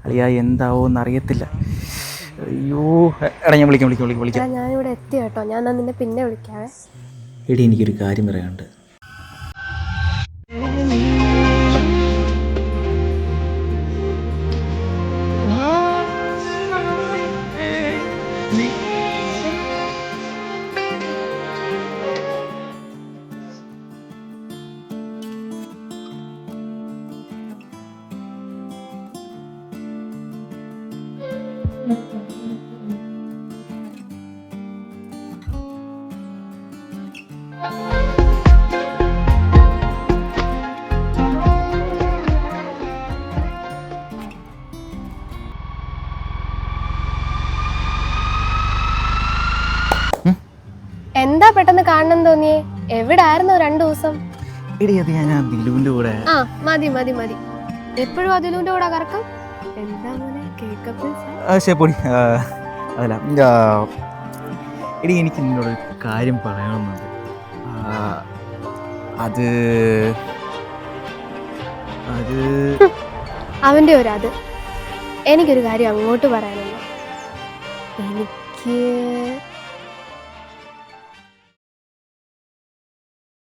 അളിയാ എന്താവോന്ന് അറിയത്തില്ല. അയ്യോ എടാ ഞാൻ വിളിക്കാം. ഞാൻ ഇവിടെ എത്തി കേട്ടോ. ഞാൻ നിന്നെ പിന്നെ വിളിക്കാവേ. എടി എനിക്കൊരു കാര്യം പറയാനുണ്ട്. എന്താ പെട്ടെന്ന് കാണണം തോന്നിയേ? എവിടായിരുന്നു 2 ദിവസം? എടി അത് ഞാൻ ദിലുവിന്റെ കൂടെ. ആ മതി എപ്പോഴും അതിലൂടെ കൂടെ കറക്കം. എന്താ മോനെ കേക്കപ്പ്? ശരി അതല്ല എടി എനിക്ക് നിന്നോട് കാര്യം പറയണമെന്നുണ്ട്. അത് അവന്റെ അത് എനിക്കൊരു കാര്യം അങ്ങോട്ട് പറയാനുണ്ട്. എനിക്ക്